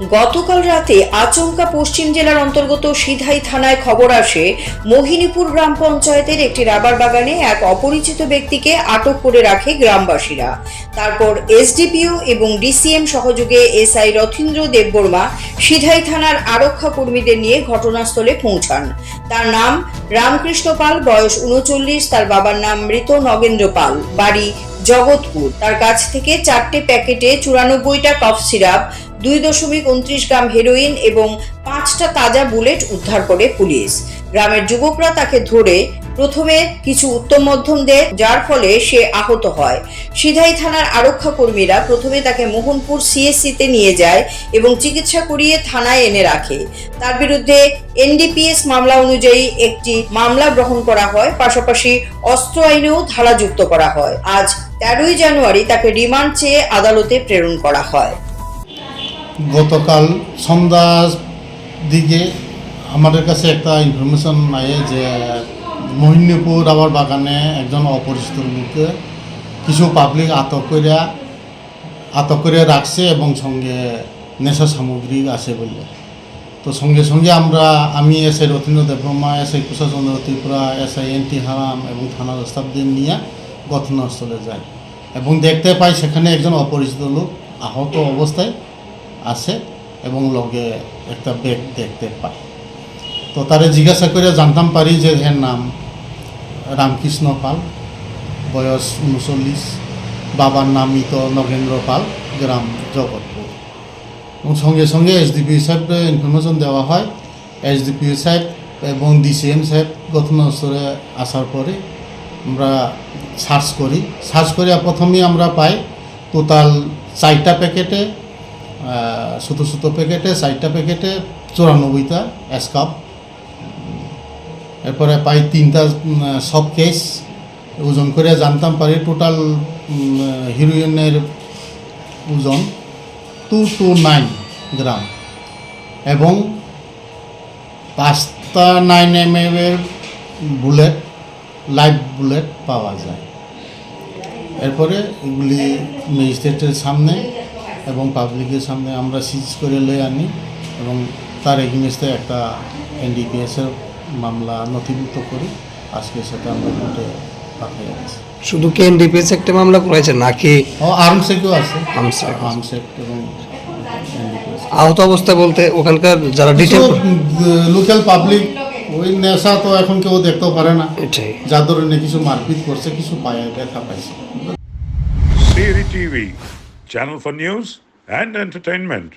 গতকাল রাতে আচমকা পশ্চিম জেলার অন্তর্গত সিধাই থানায় খবর আসে মোহিনীপুর গ্রাম পঞ্চায়েতের একটি রাবার বাগানে এক অপরিচিত ব্যক্তিকে আটক করে রাখে গ্রামবাসীরা। তারপর এসডিপিও এবং ডিসিএম সহযোগে এসআই রথীন্দ্র দেববর্মা সিধাই থানার আরক্ষা কর্মীদের নিয়ে ঘটনাস্থলে পৌঁছান। তার নাম রামকৃষ্ণ পাল, বয়স ৩৯। তার বাবার নাম মৃত নগেন্দ্র পাল, বাড়ি জগৎপুর। তার কাছ থেকে 4টে প্যাকেটে 94টা কফ সিরাপ, 2.29 গ্রাম হেরোইন এবং 5টা তাজা বুলেট উদ্ধার করে পুলিশ। গ্রামের যুবকরা তাকে ধরে প্রথমে কিছু উত্তম মধ্যম দেয়, যার ফলে সে আহত হয়। সিধাই থানার আরক্ষা কর্মীরা প্রথমে তাকে মোহনপুর সিএসসিতে নিয়ে যায় এবং চিকিৎসা করিয়ে থানায় এনে রাখে। তার বিরুদ্ধে এনডিপিএস মামলা অনুযায়ী একটি মামলা গ্রহণ করা হয়, পাশাপাশি অস্ত্র আইনেও ধারা যুক্ত করা হয়। আজ 13ই জানুয়ারি তাকে রিমান্ড চেয়ে আদালতে প্রেরণ করা হয়। গতকাল সন্ধ্যার দিকে আমাদের কাছে একটা ইনফরমেশন আয়ে যে মোহিনীপুর রাবার বাগানে একজন অপরিচিত লোককে কিছু পাবলিক আটক করে রাখছে এবং সঙ্গে নেশা সামগ্রী আছে বলে। তো সঙ্গে সঙ্গে আমি SI Rathindra Debbarma, SI Kushachandra Tripura, SI NT হারাম এবং থানার স্টাফদের নিয়ে ঘটনাস্থলে যাই এবং দেখতে পাই সেখানে একজন অপরিচিত লোক আহত অবস্থায় আছে এবং লগে একটা ব্যাগ দেখতে পাই। তো তারে জিজ্ঞাসা করে জানতাম পারি যে এর নাম রামকৃষ্ণ পাল, বয়স 39, বাবার নাম মৃত নগেন্দ্র পাল, গ্রাম জগৎপুর। এবং সঙ্গে সঙ্গে এসডিপিও সাহেবকে ইনফরমেশন দেওয়া হয়। এসডিপিও সাহেব এবং ডিসিএম সাহেব ঘটনাস্থলে আসার পরে আমরা সার্চ করি প্রথমেই আমরা পাই টোটাল 4টা প্যাকেটে, ছোটো প্যাকেটে 4টা প্যাকেটে 94টা স্কাপ। এরপরে পাই 3টা সব কেস। ওজন করে জানতাম পারি টোটাল হিরোইনের ওজন 229 গ্রাম এবং 5টা 9mm বুলেট, লাইভ বুলেট পাওয়া যায়। এরপরে এগুলি ম্যাজিস্ট্রেটের সামনে এবং পাবলিকের সামনে আমরা সিজ করে লয়ে আনি এবং তার এগেইনস্টে একটা এনডিপিএসের মামলা নথিভুক্ত করি। আজকে সেটা আমরা কোর্টে পাঠিয়ে আছি। শুধু কি এনডিপিএস একটা মামলা করেছে নাকি আর্মসেকও আছে? আর্মসেক এবং এনডিপিএস। আহত অবস্থা বলতে ওখানকার যারা ডিটেল লোকাল পাবলিক, ওই নেশা তো এখন কেউ দেখতেও পারে না, এটাই যার ধরনের কিছু মারপিট করছে, কিছু পায়ে ব্যথা পাইছে। Siri TV, channel for news and entertainment.